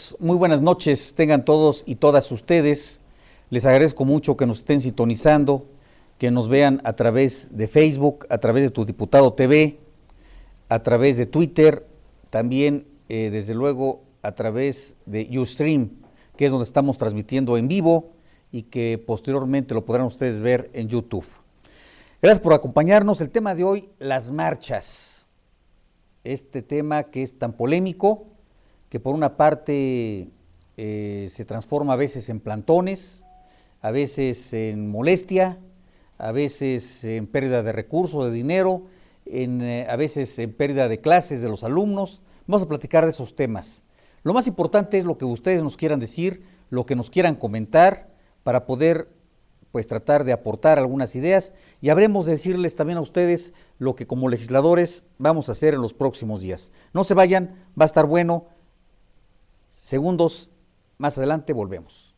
Amigos, muy buenas noches, tengan todos y todas ustedes. Les agradezco mucho que nos estén sintonizando, que nos vean a través de Facebook, a través de Tu Diputado TV, a través de Twitter, también desde luego a través de Ustream, que es donde estamos transmitiendo en vivo y que posteriormente lo podrán ustedes ver en YouTube. Gracias por acompañarnos. El tema de hoy, las marchas. Este tema que es tan polémico, que por una parte se transforma a veces en plantones, a veces en molestia, a veces en pérdida de recursos, de dinero, a veces en pérdida de clases de los alumnos. Vamos a platicar de esos temas. Lo más importante es lo que ustedes nos quieran decir, lo que nos quieran comentar, para poder pues tratar de aportar algunas ideas, y habremos de decirles también a ustedes lo que como legisladores vamos a hacer en los próximos días. No se vayan, va a estar bueno. Segundos más adelante volvemos.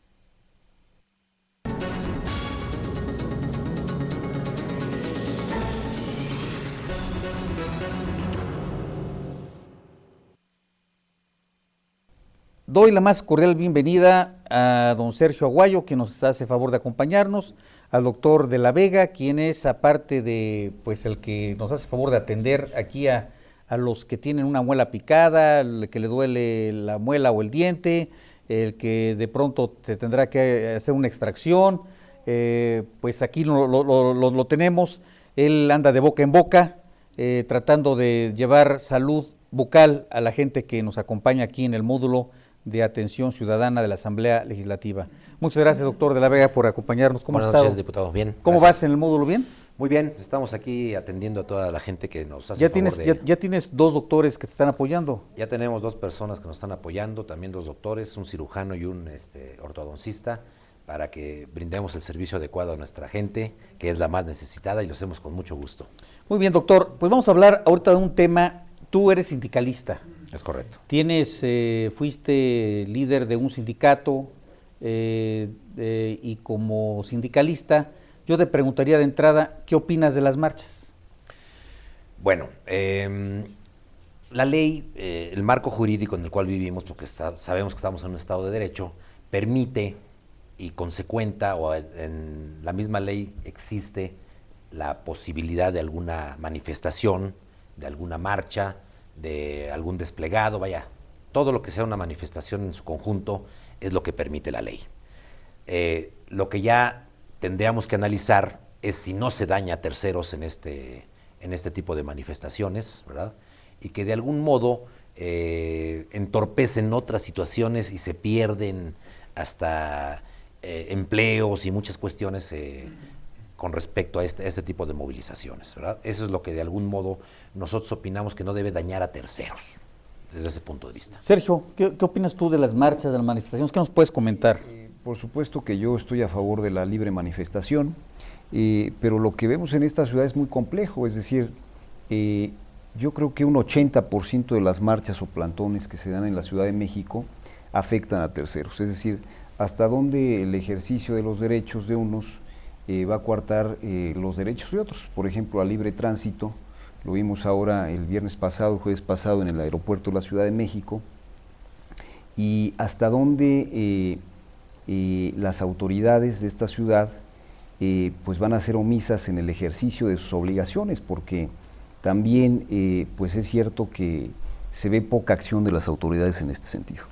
Doy la más cordial bienvenida a don Sergio Aguayo, que nos hace favor de acompañarnos, al doctor de la Vega, quien es aparte de pues el que nos hace favor de atender aquí a los que tienen una muela picada, el que le duele la muela o el diente, el que de pronto se tendrá que hacer una extracción, pues aquí lo tenemos. Él anda de boca en boca, tratando de llevar salud bucal a la gente que nos acompaña aquí en el módulo de atención ciudadana de la Asamblea Legislativa. Muchas gracias, doctor de la Vega, por acompañarnos. ¿Cómo Buenas noches, diputado. Bien. ¿Cómo vas en el módulo? ¿Bien? Muy bien, estamos aquí atendiendo a toda la gente que nos hace ya tienes dos doctores que te están apoyando. Ya tenemos dos personas que nos están apoyando, también dos doctores, un cirujano y un ortodoncista, para que brindemos el servicio adecuado a nuestra gente, que es la más necesitada, y lo hacemos con mucho gusto. Muy bien, doctor. Pues vamos a hablar ahorita de un tema. Tú eres sindicalista. Es correcto. Fuiste líder de un sindicato y como sindicalista, yo te preguntaría de entrada, ¿qué opinas de las marchas? Bueno, la ley, el marco jurídico en el cual vivimos, porque sabemos que estamos en un Estado de Derecho, permite y consecuenta, o en la misma ley existe la posibilidad de alguna manifestación, de alguna marcha, de algún desplegado, vaya, todo lo que sea una manifestación en su conjunto es lo que permite la ley. Lo que ya tendríamos que analizar es si no se daña a terceros en este tipo de manifestaciones, ¿verdad? Y que de algún modo entorpecen otras situaciones y se pierden hasta empleos y muchas cuestiones con respecto a este tipo de movilizaciones, ¿verdad? Eso es lo que de algún modo nosotros opinamos que no debe dañar a terceros, desde ese punto de vista. Sergio, ¿qué opinas tú de las marchas, de las manifestaciones? ¿Qué nos puedes comentar? Por supuesto que yo estoy a favor de la libre manifestación, pero lo que vemos en esta ciudad es muy complejo, es decir, yo creo que un 80% de las marchas o plantones que se dan en la Ciudad de México afectan a terceros, es decir, hasta dónde el ejercicio de los derechos de unos va a coartar los derechos de otros. Por ejemplo, a libre tránsito, lo vimos ahora el viernes pasado, el jueves pasado en el aeropuerto de la Ciudad de México, y hasta dónde las autoridades de esta ciudad pues van a ser omisas en el ejercicio de sus obligaciones, porque también pues es cierto que se ve poca acción de las autoridades en este sentido.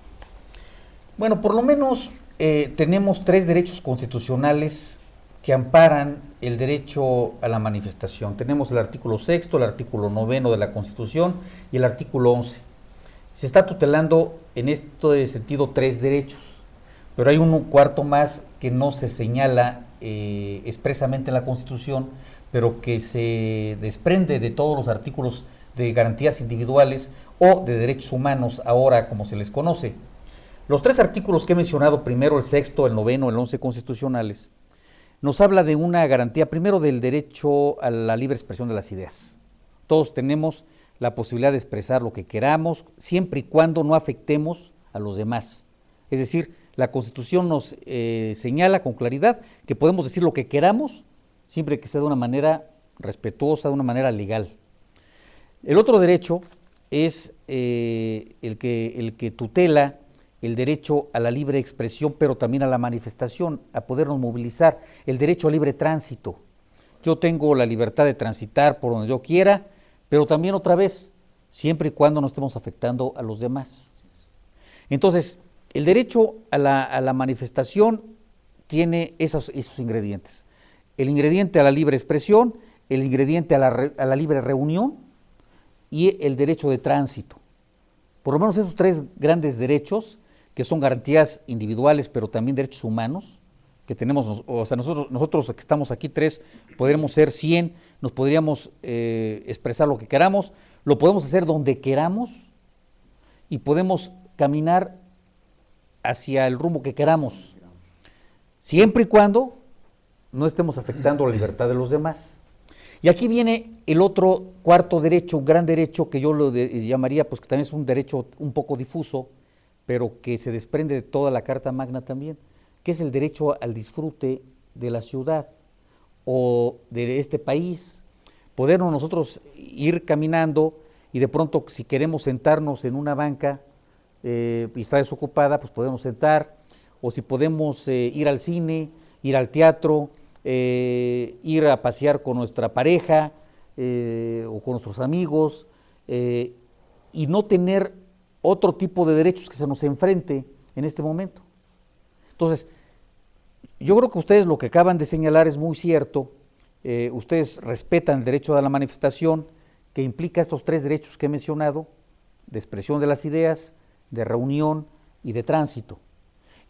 Bueno, por lo menos tenemos 3 derechos constitucionales que amparan el derecho a la manifestación. Tenemos el artículo 6º, el artículo 9º de la Constitución y el artículo 11. Se está tutelando en este sentido 3 derechos, pero hay un cuarto más que no se señala expresamente en la Constitución, pero que se desprende de todos los artículos de garantías individuales o de derechos humanos, ahora como se les conoce. Los 3 artículos que he mencionado, primero el 6º, el 9º, el 11 constitucionales, nos habla de una garantía, primero del derecho a la libre expresión de las ideas. Todos tenemos la posibilidad de expresar lo que queramos, siempre y cuando no afectemos a los demás. Es decir, la Constitución nos señala con claridad que podemos decir lo que queramos, siempre que sea de una manera respetuosa, de una manera legal. El otro derecho es el que tutela el derecho a la libre expresión, pero también a la manifestación, a podernos movilizar, el derecho al libre tránsito. Yo tengo la libertad de transitar por donde yo quiera, pero también otra vez, siempre y cuando no estemos afectando a los demás. Entonces, el derecho a la manifestación tiene esos ingredientes. El ingrediente a la libre expresión, el ingrediente a la libre reunión y el derecho de tránsito. Por lo menos esos tres grandes derechos, que son garantías individuales, pero también derechos humanos, que tenemos, o sea, nosotros que estamos aquí tres, podríamos ser 100, nos podríamos expresar lo que queramos, lo podemos hacer donde queramos y podemos caminar hacia el rumbo que queramos, siempre y cuando no estemos afectando la libertad de los demás. Y aquí viene el otro cuarto derecho, un gran derecho que yo lo llamaría, pues que también es un derecho un poco difuso, pero que se desprende de toda la Carta Magna también, que es el derecho al disfrute de la ciudad o de este país. Podernos nosotros ir caminando y de pronto si queremos sentarnos en una banca y está desocupada, pues podemos sentar, o si podemos ir al cine, ir al teatro, ir a pasear con nuestra pareja o con nuestros amigos y no tener otro tipo de derechos que se nos enfrente en este momento. Entonces, yo creo que ustedes lo que acaban de señalar es muy cierto. Ustedes respetan el derecho a la manifestación, que implica estos tres derechos que he mencionado, de expresión de las ideas, de reunión y de tránsito.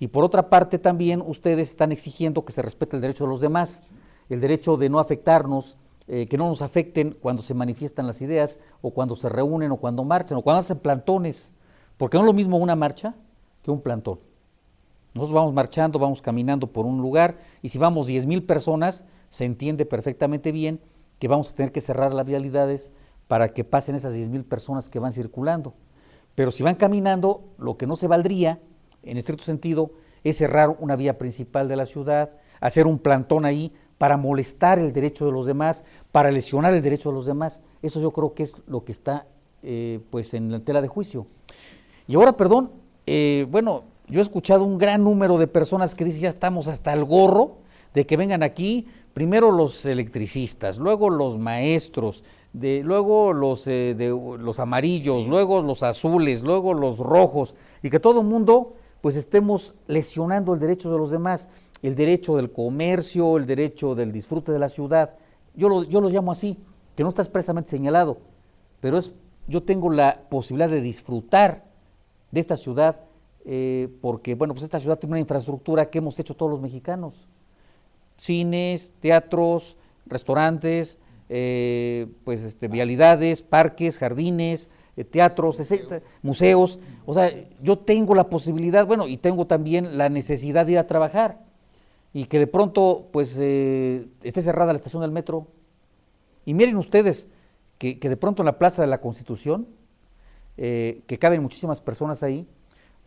Y por otra parte también ustedes están exigiendo que se respete el derecho de los demás, el derecho de no afectarnos, que no nos afecten cuando se manifiestan las ideas, o cuando se reúnen, o cuando marchan, o cuando hacen plantones, porque no es lo mismo una marcha que un plantón. Nosotros vamos marchando, vamos caminando por un lugar, y si vamos 10,000 personas, se entiende perfectamente bien que vamos a tener que cerrar las vialidades para que pasen esas 10,000 personas que van circulando. Pero si van caminando, lo que no se valdría, en estricto sentido, es cerrar una vía principal de la ciudad, hacer un plantón ahí para molestar el derecho de los demás, para lesionar el derecho de los demás. Eso yo creo que es lo que está pues en la tela de juicio. Y ahora, perdón, bueno, yo he escuchado un gran número de personas que dicen ya estamos hasta el gorro de que vengan aquí, primero los electricistas, luego los maestros, luego los amarillos, luego los azules, luego los rojos, y que todo el mundo pues estemos lesionando el derecho de los demás, el derecho del comercio, el derecho del disfrute de la ciudad. Yo lo llamo así, que no está expresamente señalado, pero yo tengo la posibilidad de disfrutar de esta ciudad, porque bueno, pues esta ciudad tiene una infraestructura que hemos hecho todos los mexicanos, cines, teatros, restaurantes, pues vialidades, parques, jardines, teatros, museos. O sea, yo tengo la posibilidad, bueno, y tengo también la necesidad de ir a trabajar, y que de pronto pues esté cerrada la estación del metro. Y miren ustedes que de pronto en la Plaza de la Constitución, que caben muchísimas personas ahí,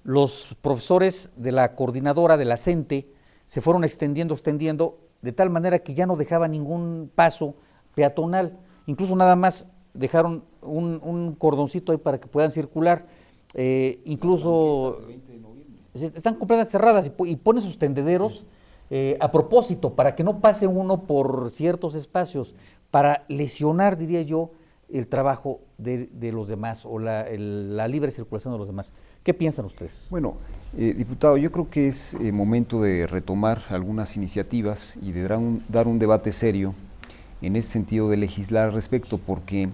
los profesores de la coordinadora de la CENTE se fueron extendiendo, de tal manera que ya no dejaba ningún paso peatonal, incluso nada más dejaron un cordoncito ahí para que puedan circular, incluso están completamente cerradas y ponen sus tendederos a propósito, para que no pase uno por ciertos espacios, para lesionar, diría yo, el trabajo de los demás o la libre circulación de los demás. ¿Qué piensan ustedes? Bueno, diputado, yo creo que es momento de retomar algunas iniciativas y de dar un debate serio en ese sentido de legislar al respecto, porque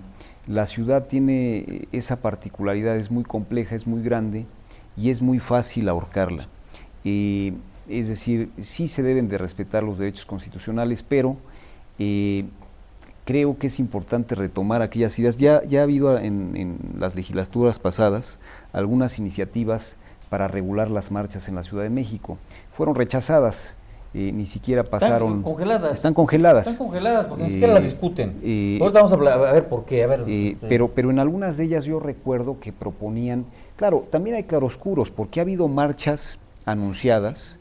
la ciudad tiene esa particularidad, es muy compleja, es muy grande y es muy fácil ahorcarla. Es decir, sí se deben de respetar los derechos constitucionales, pero creo que es importante retomar aquellas ideas. Ya ha habido en las legislaturas pasadas algunas iniciativas para regular las marchas en la Ciudad de México. Fueron rechazadas, ni siquiera pasaron. Están congeladas. Están congeladas. Están congeladas porque ni siquiera las discuten. Ahorita vamos a ver por qué. Pero en algunas de ellas yo recuerdo que proponían, claro, también hay claroscuros, porque ha habido marchas anunciadas,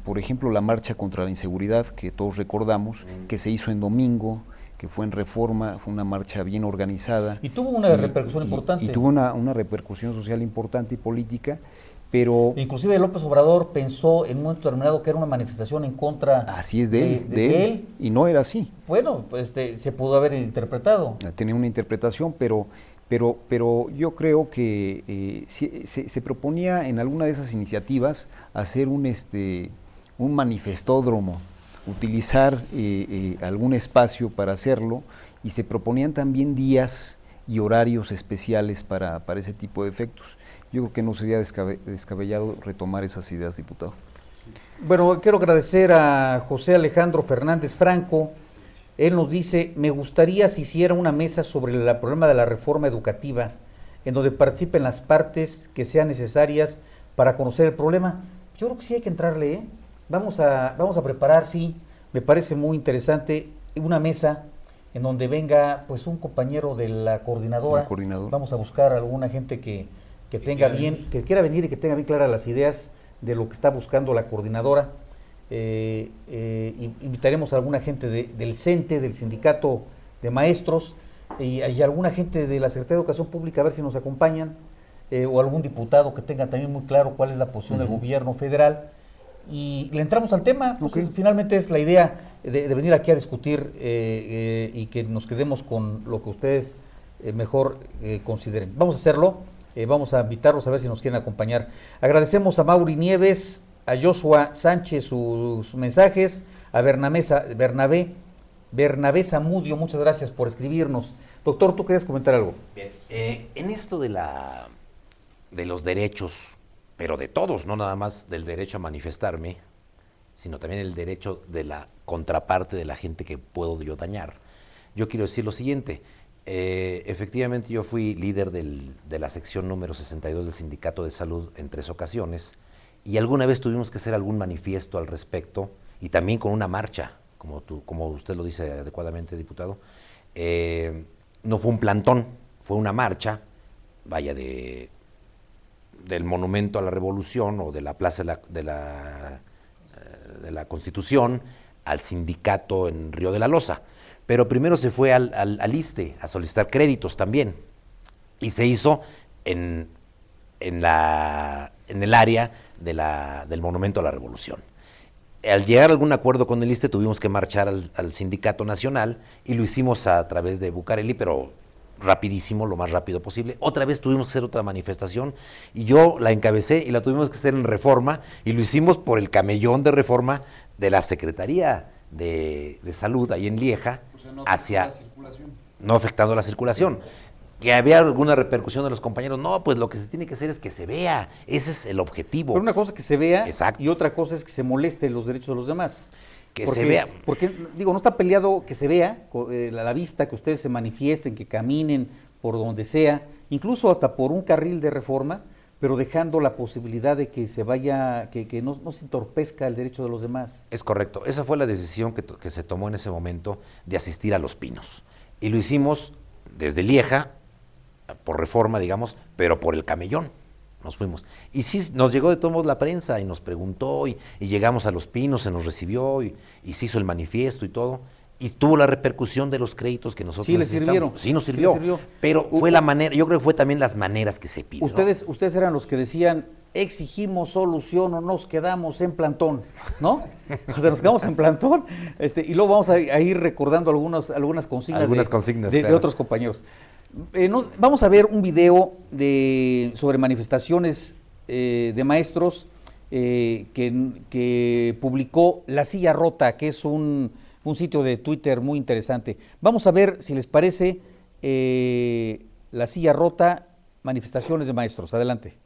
por ejemplo la marcha contra la inseguridad, que todos recordamos, que se hizo en domingo, que fue en Reforma, fue una marcha bien organizada. Y tuvo una repercusión importante. Y tuvo una repercusión social importante y política, pero... Inclusive López Obrador pensó en un momento determinado que era una manifestación en contra Así es de él, y no era así. Bueno, pues se pudo haber interpretado. Tenía una interpretación, pero yo creo que se proponía en alguna de esas iniciativas hacer un manifestódromo, utilizar algún espacio para hacerlo, y se proponían también días y horarios especiales para ese tipo de efectos. Yo creo que no sería descabellado retomar esas ideas, diputado. Bueno, quiero agradecer a José Alejandro Fernández Franco. Él nos dice, me gustaría si hiciera una mesa sobre el problema de la reforma educativa, en donde participen las partes que sean necesarias para conocer el problema. Yo creo que sí hay que entrarle, ¿eh? Vamos a preparar, sí, me parece muy interesante, una mesa en donde venga pues un compañero de la coordinadora. Vamos a buscar a alguna gente que tenga bien, que quiera venir y que tenga bien claras las ideas de lo que está buscando la coordinadora. Invitaremos a alguna gente del CENTE, del Sindicato de Maestros, y alguna gente de la Secretaría de Educación Pública, a ver si nos acompañan, o algún diputado que tenga también muy claro cuál es la posición del gobierno federal, y le entramos al tema. Pues, finalmente es la idea de venir aquí a discutir y que nos quedemos con lo que ustedes mejor consideren. Vamos a hacerlo. Vamos a invitarlos a ver si nos quieren acompañar. Agradecemos a Mauri Nieves, a Joshua Sánchez sus mensajes, a Bernabé Zamudio, muchas gracias por escribirnos. Doctor, ¿tú querías comentar algo? Bien, en esto de los derechos, pero de todos, no nada más del derecho a manifestarme, sino también el derecho de la contraparte de la gente que puedo yo dañar, yo quiero decir lo siguiente. Efectivamente yo fui líder de la sección número 62 del Sindicato de Salud en 3 ocasiones, y alguna vez tuvimos que hacer algún manifiesto al respecto, y también con una marcha, como usted lo dice adecuadamente, diputado. No fue un plantón, fue una marcha, vaya, del Monumento a la Revolución o de la Plaza de la Constitución al sindicato en Río de la Loza. Pero primero se fue al ISSSTE a solicitar créditos también, y se hizo en el área del Monumento a la Revolución. Al llegar a algún acuerdo con el ISSSTE tuvimos que marchar al Sindicato Nacional, y lo hicimos a través de Bucareli, pero rapidísimo, lo más rápido posible. Otra vez tuvimos que hacer otra manifestación, y yo la encabecé y la tuvimos que hacer en Reforma, y lo hicimos por el camellón de Reforma de la Secretaría de Salud ahí en Lieja, o sea, no afectando la circulación. Que había alguna repercusión de los compañeros, no, pues lo que se tiene que hacer es que se vea, ese es el objetivo. Pero una cosa es que se vea, exacto, y otra cosa es que se moleste los derechos de los demás. Se vea. Porque, digo, no está peleado que se vea a la vista, que ustedes se manifiesten, que caminen por donde sea, incluso hasta por un carril de Reforma, pero dejando la posibilidad de que se vaya, que no se entorpezca el derecho de los demás. Es correcto, esa fue la decisión que se tomó en ese momento de asistir a Los Pinos. Y lo hicimos desde Lieja, por Reforma, digamos, pero por el camellón nos fuimos. Y sí, nos llegó de todos modos la prensa y nos preguntó, y llegamos a Los Pinos, se nos recibió, y se hizo el manifiesto y todo, y tuvo la repercusión de los créditos que nosotros necesitamos. Sí, nos sirvió, pero fue la manera, yo creo que fue también las maneras que se piden. Ustedes eran los que decían, exigimos solución o nos quedamos en plantón, ¿no? O sea, nos quedamos en plantón, y luego vamos a ir recordando algunas consignas, de otros compañeros. Vamos a ver un video sobre manifestaciones de maestros que publicó La Silla Rota, que es un sitio de Twitter muy interesante. Vamos a ver si les parece La Silla Rota, manifestaciones de maestros. Adelante.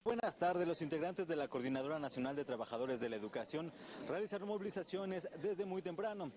Buenas tardes. Los integrantes de la Coordinadora Nacional de Trabajadores de la Educación realizaron movilizaciones desde muy temprano.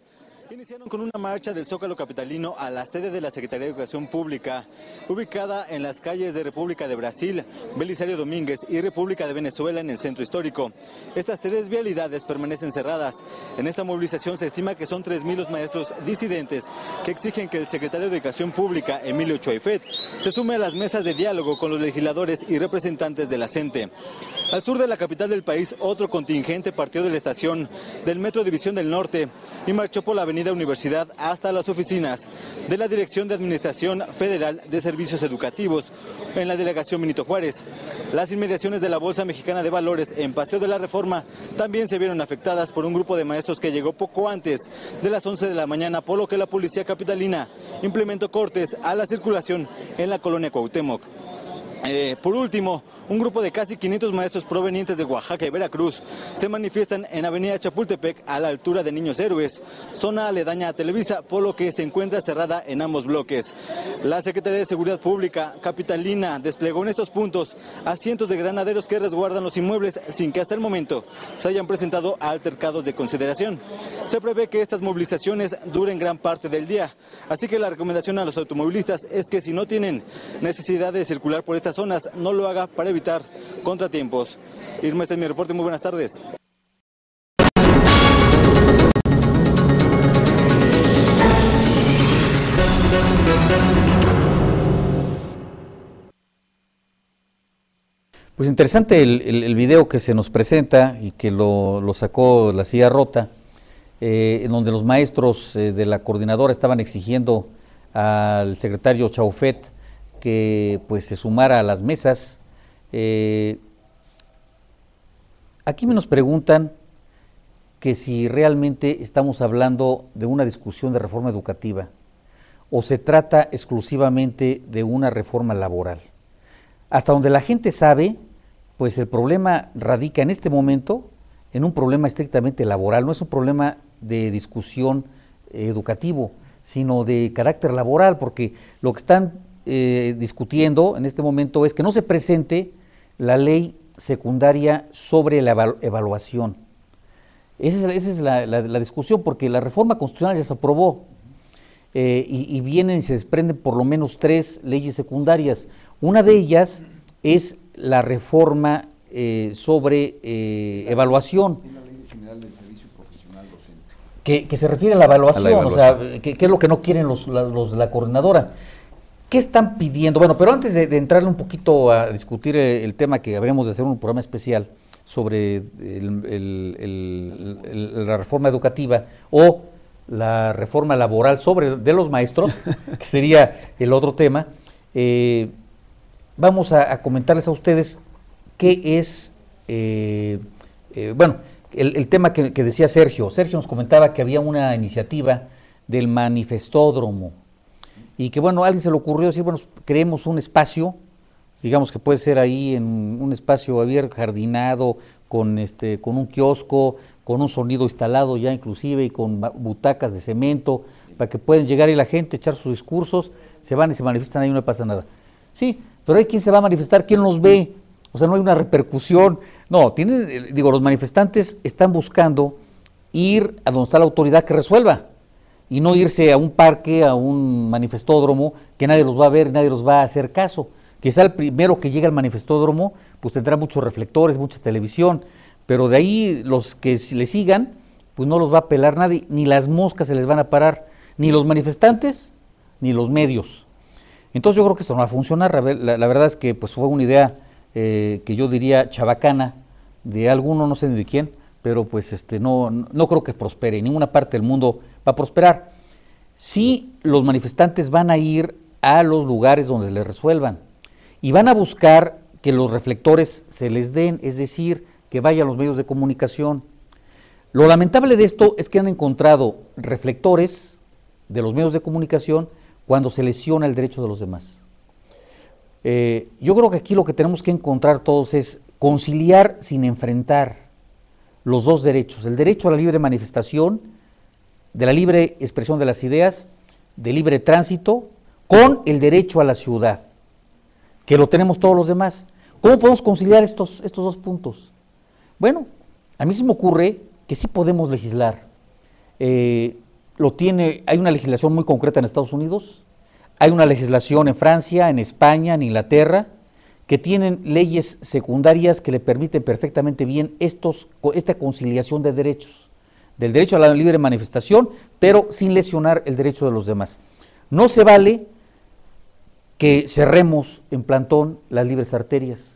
Iniciaron con una marcha del Zócalo capitalino a la sede de la Secretaría de Educación Pública, ubicada en las calles de República de Brasil, Belisario Domínguez y República de Venezuela en el centro histórico. Estas 3 vialidades permanecen cerradas. En esta movilización se estima que son 3,000 los maestros disidentes que exigen que el secretario de Educación Pública, Emilio Choaifet, se sume a las mesas de diálogo con los legisladores y representantes de la CENTE. tarde. Al sur de la capital del país, otro contingente partió de la estación del Metro División del Norte y marchó por la avenida Universidad hasta las oficinas de la Dirección de Administración Federal de Servicios Educativos en la delegación Benito Juárez. Las inmediaciones de la Bolsa Mexicana de Valores en Paseo de la Reforma también se vieron afectadas por un grupo de maestros que llegó poco antes de las 11 de la mañana, por lo que la policía capitalina implementó cortes a la circulación en la colonia Cuauhtémoc. Por último, un grupo de casi 500 maestros provenientes de Oaxaca y Veracruz se manifiestan en Avenida Chapultepec a la altura de Niños Héroes, zona aledaña a Televisa, por lo que se encuentra cerrada en ambos bloques. La Secretaría de Seguridad Pública capitalina desplegó en estos puntos a cientos de granaderos que resguardan los inmuebles sin que hasta el momento se hayan presentado altercados de consideración. Se prevé que estas movilizaciones duren gran parte del día, así que la recomendación a los automovilistas es que si no tienen necesidad de circular por estas zonas, no lo haga para evitar contratiempos. Irma, este es mi reporte, muy buenas tardes. Pues interesante el video que se nos presenta y que lo sacó La Silla Rota, en donde los maestros de la coordinadora estaban exigiendo al secretario Chaufet que pues se sumara a las mesas. Aquí me nos preguntan que si realmente estamos hablando de una discusión de reforma educativa o se trata exclusivamente de una reforma laboral. Hasta donde la gente sabe, pues el problema radica en este momento en un problema estrictamente laboral, no es un problema de discusión educativo, sino de carácter laboral, porque lo que están discutiendo en este momento es que no se presente la ley secundaria sobre la evaluación. Esa es la discusión, porque la reforma constitucional ya se aprobó y vienen y se desprenden por lo menos 3 leyes secundarias. Una de ellas es la reforma sobre evaluación, que se refiere a la evaluación, o sea, que es lo que no quieren los de la coordinadora. ¿Qué están pidiendo? Bueno, pero antes de entrarle un poquito a discutir el tema, que habríamos de hacer un programa especial sobre la reforma educativa o la reforma laboral de los maestros, que sería el otro tema, vamos a comentarles a ustedes qué es, bueno, el tema que decía Sergio. Sergio nos comentaba que había una iniciativa del manifestódromo, y que bueno, a alguien se le ocurrió decir, bueno, creemos un espacio, digamos que puede ser ahí en un espacio abierto, jardinado, con un kiosco, con un sonido instalado ya inclusive, y con butacas de cemento, para que puedan llegar y la gente, echar sus discursos, se van y se manifiestan ahí, no pasa nada. Sí, pero hay quien se va a manifestar, ¿quién los ve? O sea, no hay una repercusión. No, los manifestantes están buscando ir a donde está la autoridad que resuelva, y no irse a un parque, a un manifestódromo, que nadie los va a ver, nadie los va a hacer caso. Quizá el primero que llegue al manifestódromo, pues tendrá muchos reflectores, mucha televisión, pero de ahí los que le sigan, pues no los va a pelar nadie, ni las moscas se les van a parar, ni los manifestantes, ni los medios. Entonces yo creo que esto no va a funcionar. La verdad es que pues fue una idea que yo diría chabacana, de alguno, no sé ni de quién, pero pues no creo que prospere, en ninguna parte del mundo va a prosperar. Sí, los manifestantes van a ir a los lugares donde se les resuelvan y van a buscar que los reflectores se les den, es decir, que vayan los medios de comunicación. Lo lamentable de esto es que han encontrado reflectores de los medios de comunicación cuando se lesiona el derecho de los demás. Yo creo que aquí lo que tenemos que encontrar todos es conciliar sin enfrentar los dos derechos, el derecho a la libre manifestación, de la libre expresión de las ideas, de libre tránsito, con el derecho a la ciudad, que lo tenemos todos los demás. ¿Cómo podemos conciliar estos 2 puntos? Bueno, a mí se me ocurre que sí podemos legislar. Hay una legislación muy concreta en Estados Unidos, hay una legislación en Francia, en España, en Inglaterra, que tienen leyes secundarias que le permiten perfectamente bien esta conciliación de derechos, del derecho a la libre manifestación, pero sin lesionar el derecho de los demás. No se vale que cerremos en plantón las libres arterias.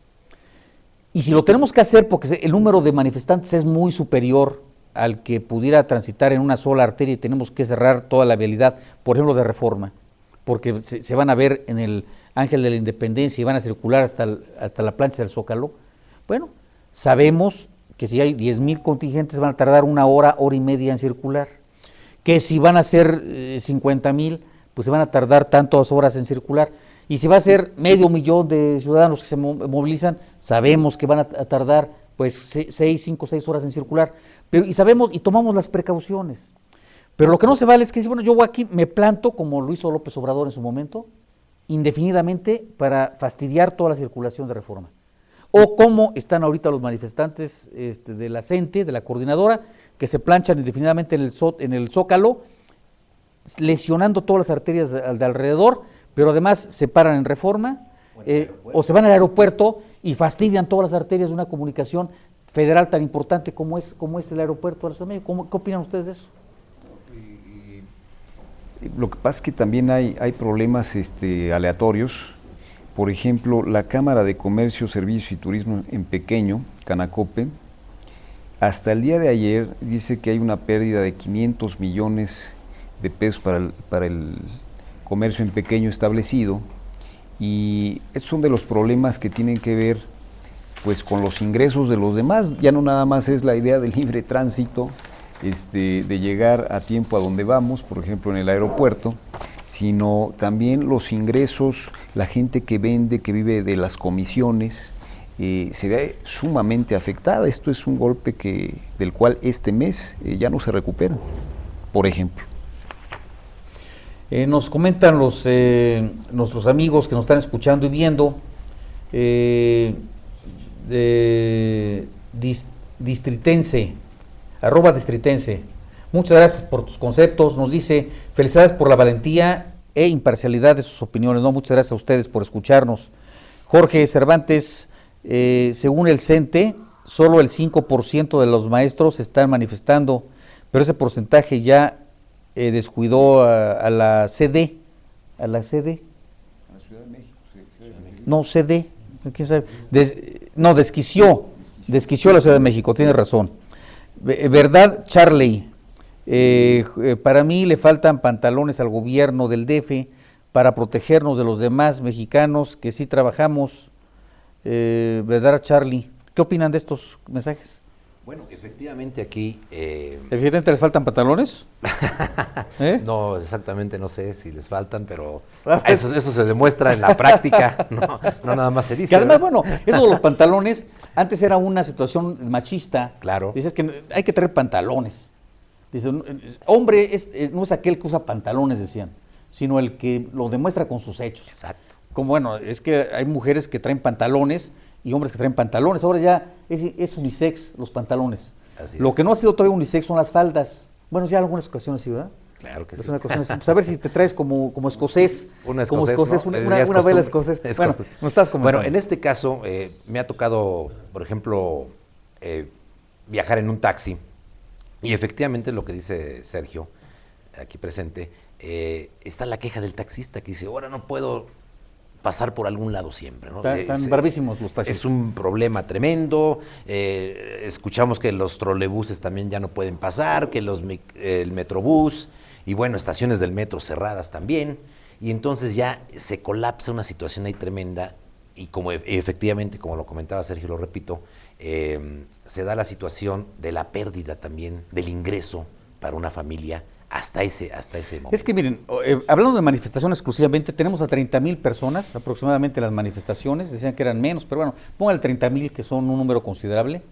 Y si lo tenemos que hacer porque el número de manifestantes es muy superior al que pudiera transitar en una sola arteria y tenemos que cerrar toda la vialidad, por ejemplo, de Reforma, porque se van a ver en el Ángel de la Independencia y van a circular hasta la plancha del Zócalo. Bueno, sabemos que si hay 10,000 contingentes van a tardar 1 hora, hora y media en circular, que si van a ser 50,000, pues se van a tardar tantas horas en circular, y si va a ser 500,000 de ciudadanos que se movilizan, sabemos que van a tardar pues 5 o 6 horas en circular, pero, y sabemos y tomamos las precauciones. Pero lo que no se vale es que, bueno, yo aquí me planto, como lo hizo López Obrador en su momento, indefinidamente para fastidiar toda la circulación de Reforma. O como están ahorita los manifestantes de la CENTE, de la coordinadora, que se planchan indefinidamente en el Zócalo, lesionando todas las arterias de alrededor, pero además se paran en Reforma, o se van al aeropuerto y fastidian todas las arterias de una comunicación federal tan importante como es el aeropuerto de la Ciudad de México. ¿Qué opinan ustedes de eso? Lo que pasa es que también hay problemas aleatorios. Por ejemplo, la Cámara de Comercio, Servicios y Turismo en Pequeño, Canacope, hasta el día de ayer dice que hay una pérdida de 500 millones de pesos para el comercio en pequeño establecido, y estos son de los problemas que tienen que ver pues con los ingresos de los demás. Ya no nada más es la idea del libre tránsito, de llegar a tiempo a donde vamos, por ejemplo en el aeropuerto, sino también los ingresos, la gente que vende, que vive de las comisiones, se ve sumamente afectada. Esto es un golpe del cual este mes ya no se recupera, por ejemplo. Nos comentan nuestros amigos que nos están escuchando y viendo, Distritense, @Distritense. Muchas gracias por tus conceptos. Nos dice: felicidades por la valentía e imparcialidad de sus opiniones. No, muchas gracias a ustedes por escucharnos. Jorge Cervantes, según el CENTE, solo el 5% de los maestros están manifestando, pero ese porcentaje ya descuidó a la CD. ¿A la CD? A la Ciudad de México, sí, Ciudad de México. No, CD. ¿Quién sabe? Desquició a la Ciudad de México, tiene razón. ¿Verdad, Charlie? Para mí le faltan pantalones al gobierno del DF para protegernos de los demás mexicanos que sí trabajamos. ¿Verdad, Charlie? ¿Qué opinan de estos mensajes? Bueno, efectivamente aquí... ¿Evidentemente les faltan pantalones? No, exactamente no sé si les faltan, pero eso se demuestra en la práctica, no nada más se dice. Que además, bueno, eso de los pantalones, antes era una situación machista. Claro. Dices que hay que traer pantalones. Dicen, hombre no es aquel que usa pantalones, decían, sino el que lo demuestra con sus hechos. Exacto. Como bueno, es que hay mujeres que traen pantalones y hombres que traen pantalones. Ahora ya es unisex los pantalones. Lo que no ha sido todavía unisex son las faldas. Bueno, ya en algunas ocasiones sí, ¿verdad? Claro que sí. Pues a ver si te traes como escocés. Una vela escocés. Bueno, no estás como... Bueno, en este caso me ha tocado, por ejemplo, viajar en un taxi, y efectivamente lo que dice Sergio, aquí presente, está la queja del taxista que dice: ahora no puedo pasar por algún lado siempre, ¿no? Están bravísimos los taxistas. Es un problema tremendo. Escuchamos que los trolebuses también ya no pueden pasar, que el metrobús, y bueno, estaciones del metro cerradas también, y entonces ya se colapsa una situación ahí tremenda, y como efectivamente, como lo comentaba Sergio, lo repito, se da la situación de la pérdida también del ingreso para una familia hasta ese momento. Es que miren, hablando de manifestaciones exclusivamente, tenemos a 30,000 personas aproximadamente en las manifestaciones. Decían que eran menos, pero bueno, pongan 30,000, que son un número considerable,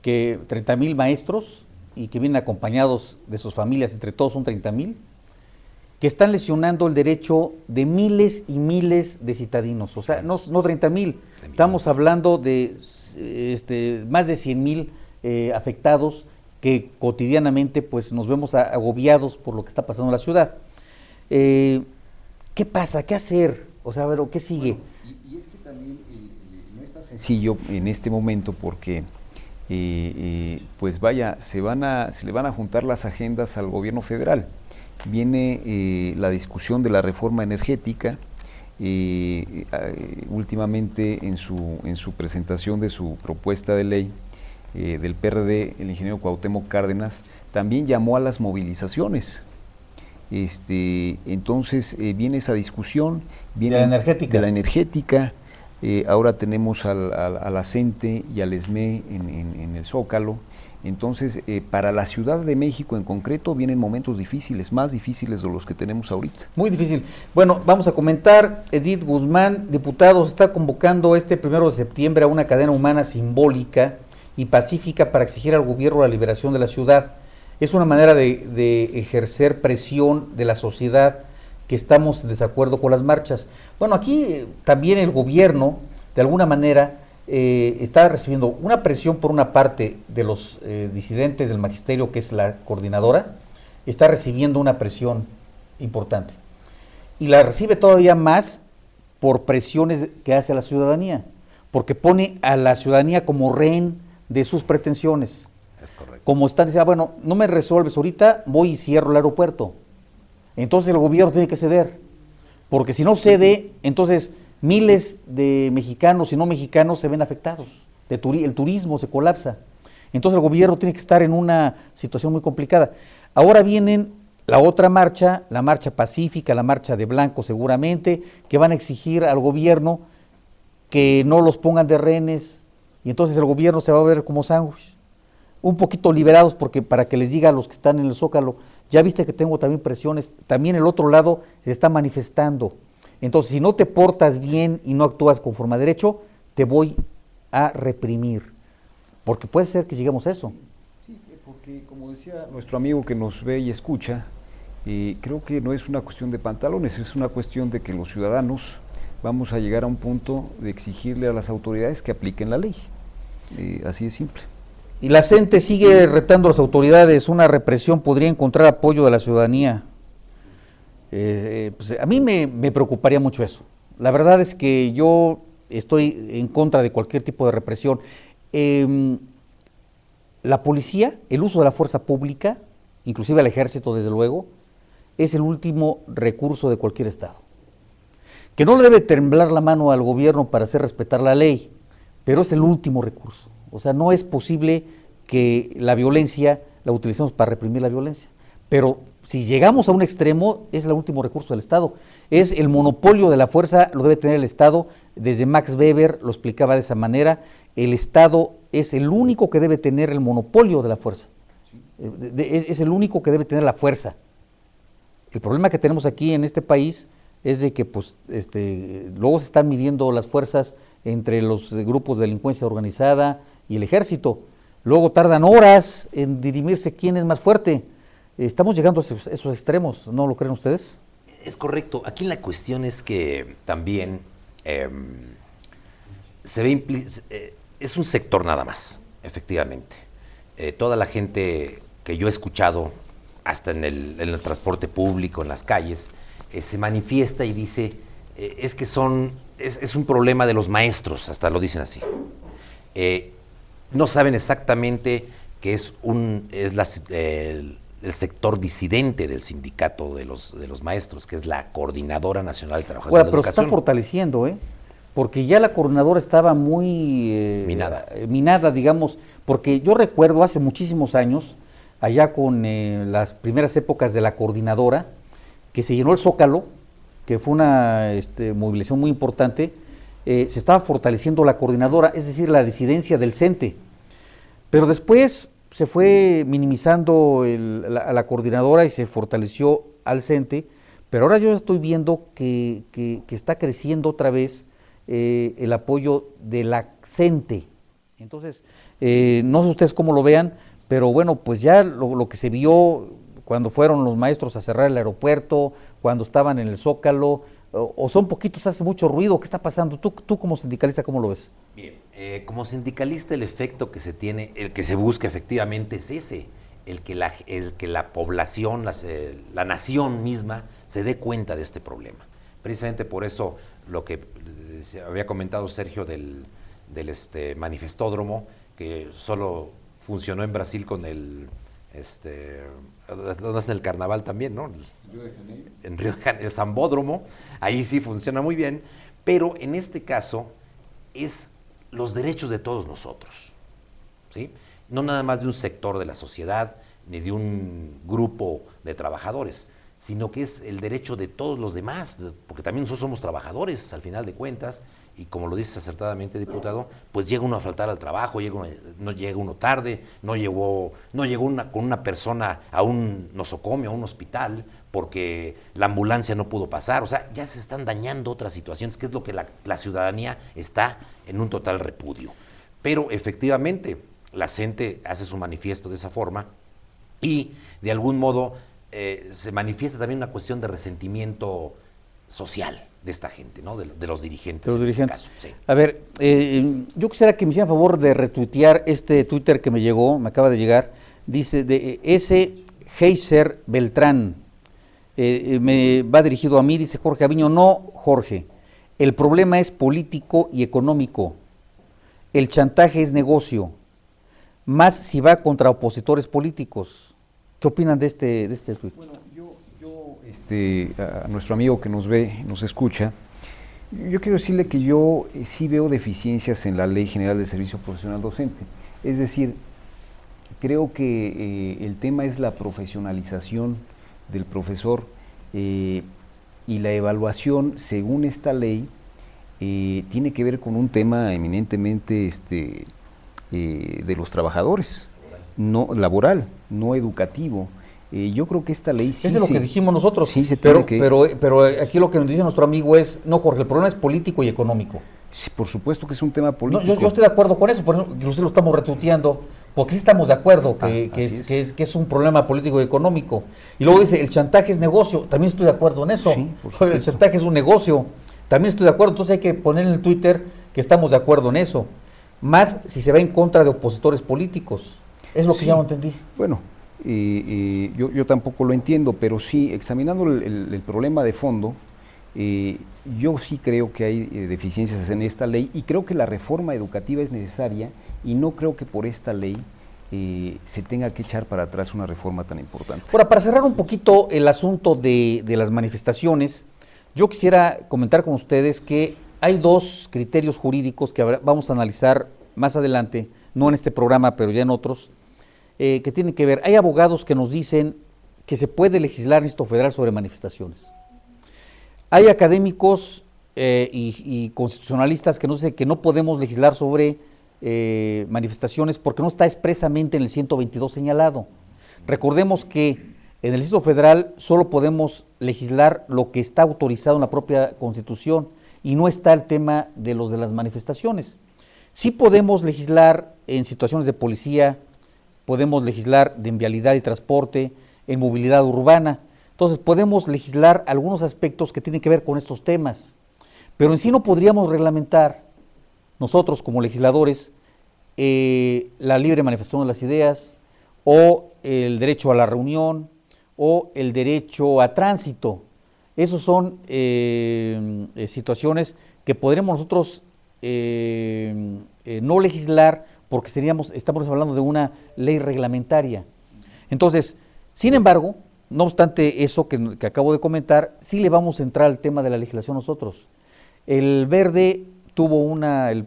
que 30,000 maestros y que vienen acompañados de sus familias, entre todos son 30,000, que están lesionando el derecho de miles y miles de citadinos. O sea, no 30,000, estamos hablando de más de 100,000 afectados, que cotidianamente pues nos vemos agobiados por lo que está pasando en la ciudad. ¿Qué pasa? ¿Qué hacer? O sea, a ver, ¿qué sigue? Bueno, y es que también no está sencillo en este momento, porque pues vaya, se le van a juntar las agendas al gobierno federal. Viene la discusión de la reforma energética, últimamente en su presentación de su propuesta de ley del PRD, el ingeniero Cuauhtémoc Cárdenas, también llamó a las movilizaciones. Entonces viene esa discusión, viene de la energética. Ahora tenemos a la CENTE y al ESME en el Zócalo. Entonces, para la Ciudad de México en concreto vienen momentos difíciles, más difíciles de los que tenemos ahorita. Muy difícil. Bueno, vamos a comentar. Edith Guzmán, diputados, está convocando este 1 de septiembre a una cadena humana simbólica y pacífica para exigir al gobierno la liberación de la ciudad. Es una manera de ejercer presión de la sociedad que estamos en desacuerdo con las marchas. Bueno, aquí también el gobierno, de alguna manera, está recibiendo una presión por una parte de los disidentes del magisterio, que es la coordinadora, está recibiendo una presión importante. Y la recibe todavía más por presiones que hace a la ciudadanía, porque pone a la ciudadanía como rehén de sus pretensiones. Es correcto. Como están diciendo, bueno, no me resuelves ahorita, voy y cierro el aeropuerto. Entonces el gobierno tiene que ceder, porque si no cede, entonces miles de mexicanos y no mexicanos se ven afectados, el turismo se colapsa. Entonces el gobierno tiene que estar en una situación muy complicada. Ahora vienen la otra marcha, la marcha pacífica, la marcha de blanco seguramente, que van a exigir al gobierno que no los pongan de rehenes, y entonces el gobierno se va a ver como sándwich, un poquito liberados, porque para que les diga a los que están en el Zócalo, ya viste que tengo también presiones, también el otro lado se está manifestando. Entonces, si no te portas bien y no actúas conforme a derecho, te voy a reprimir, porque puede ser que lleguemos a eso. Sí, porque como decía nuestro amigo que nos ve y escucha, creo que no es una cuestión de pantalones, es una cuestión de que los ciudadanos vamos a llegar a un punto de exigirle a las autoridades que apliquen la ley, así de simple. Y la CENTE sigue retando a las autoridades, una represión podría encontrar apoyo de la ciudadanía. Pues a mí me preocuparía mucho eso. La verdad es que yo estoy en contra de cualquier tipo de represión. La policía, el uso de la fuerza pública, inclusive el ejército desde luego, es el último recurso de cualquier estado. Que no le debe temblar la mano al gobierno para hacer respetar la ley, pero es el último recurso. O sea, no es posible que la violencia la utilicemos para reprimir la violencia. Pero si llegamos a un extremo, es el último recurso del Estado. Es el monopolio de la fuerza, lo debe tener el Estado. Desde Max Weber lo explicaba de esa manera. El Estado es el único que debe tener el monopolio de la fuerza. Es el único que debe tener la fuerza. El problema que tenemos aquí en este país es de que pues, luego se están midiendo las fuerzas entre los grupos de delincuencia organizada y el ejército. Luego tardan horas en dirimirse quién es más fuerte. Estamos llegando a esos extremos, ¿no lo creen ustedes? Es correcto. Aquí la cuestión es que también se ve es un sector nada más, efectivamente. Toda la gente que yo he escuchado, hasta en el transporte público, en las calles, se manifiesta y dice, es que es un problema de los maestros, hasta lo dicen así. No saben exactamente que es el sector disidente del sindicato de los maestros, que es la Coordinadora Nacional de Trabajadores de la Pero Educación. se está fortaleciendo, porque ya la coordinadora estaba muy minada, digamos, porque yo recuerdo hace muchísimos años, allá con las primeras épocas de la coordinadora, que se llenó el Zócalo, que fue una movilización muy importante, se estaba fortaleciendo la coordinadora, es decir, la disidencia del CENTE. Pero después se fue minimizando a la coordinadora y se fortaleció al CENTE, pero ahora yo estoy viendo que está creciendo otra vez el apoyo de la CENTE. Entonces, no sé ustedes cómo lo vean, pero bueno, pues ya lo que se vio cuando fueron los maestros a cerrar el aeropuerto, cuando estaban en el Zócalo, o son poquitos, hace mucho ruido, ¿qué está pasando? ¿Tú como sindicalista cómo lo ves? Bien, como sindicalista el efecto que se tiene, el que se busca efectivamente es ese, el que la población, la nación misma se dé cuenta de este problema. Precisamente por eso lo que había comentado Sergio del manifestódromo, que solo funcionó en Brasil con el donde hacen el carnaval también, ¿no? En Río de Janeiro, el Zambódromo, ahí sí funciona muy bien, pero en este caso es los derechos de todos nosotros, ¿sí? No nada más de un sector de la sociedad, ni de un grupo de trabajadores, sino que es el derecho de todos los demás, porque también nosotros somos trabajadores, al final de cuentas, y como lo dices acertadamente, diputado, pues llega uno a faltar al trabajo, no llega uno tarde, no llegó con una persona a un nosocomio, a un hospital, porque la ambulancia no pudo pasar. O sea, ya se están dañando otras situaciones, que es lo que la ciudadanía está en un total repudio. Pero efectivamente, la gente hace su manifiesto de esa forma y de algún modo se manifiesta también una cuestión de resentimiento social de esta gente, ¿no? De los dirigentes. De los dirigentes. Este caso, sí. A ver, yo quisiera que me hicieran favor de retuitear este Twitter que me acaba de llegar, dice de S. Heiser Beltrán, me va dirigido a mí, dice Jorge Aviño. No, Jorge, el problema es político y económico, el chantaje es negocio, más si va contra opositores políticos. ¿Qué opinan de este tweet? Bueno, a nuestro amigo que nos ve, nos escucha, yo quiero decirle que yo sí veo deficiencias en la Ley General del Servicio Profesional Docente. Es decir, creo que el tema es la profesionalización del profesor y la evaluación, según esta ley, tiene que ver con un tema eminentemente de los trabajadores, no laboral, no educativo. Yo creo que esta ley sí... Eso es lo que dijimos nosotros, sí, pero aquí lo que nos dice nuestro amigo es, no, Jorge, el problema es político y económico. Sí, por supuesto que es un tema político. No, yo estoy de acuerdo con eso, por ejemplo, que usted lo estamos retuiteando, porque sí estamos de acuerdo que es un problema político y económico. Y luego dice, el chantaje es negocio, también estoy de acuerdo en eso. Sí, el chantaje es un negocio, también estoy de acuerdo, entonces hay que poner en el Twitter que estamos de acuerdo en eso. Más si se va en contra de opositores políticos, es lo que ya no entendí. Bueno, yo tampoco lo entiendo, pero sí, examinando el problema de fondo, yo sí creo que hay deficiencias en esta ley y creo que la reforma educativa es necesaria y no creo que por esta ley se tenga que echar para atrás una reforma tan importante. Ahora, para cerrar un poquito el asunto de las manifestaciones, yo quisiera comentar con ustedes que hay dos criterios jurídicos que vamos a analizar más adelante, no en este programa, pero ya en otros, que tienen que ver. Hay abogados que nos dicen que se puede legislar en esto federal sobre manifestaciones. Hay académicos y constitucionalistas que nos dicen que no podemos legislar sobre manifestaciones porque no está expresamente en el 122 señalado. Recordemos que en el Distrito Federal solo podemos legislar lo que está autorizado en la propia Constitución y no está el tema de los de las manifestaciones. Sí podemos legislar en situaciones de policía, podemos legislar de vialidad y transporte, en movilidad urbana. Entonces podemos legislar algunos aspectos que tienen que ver con estos temas, pero en sí no podríamos reglamentar nosotros como legisladores la libre manifestación de las ideas o el derecho a la reunión o el derecho a tránsito. Esos son situaciones que podremos nosotros no legislar porque estamos hablando de una ley reglamentaria. Entonces, sin embargo, no obstante eso que acabo de comentar, sí le vamos a entrar al tema de la legislación nosotros. El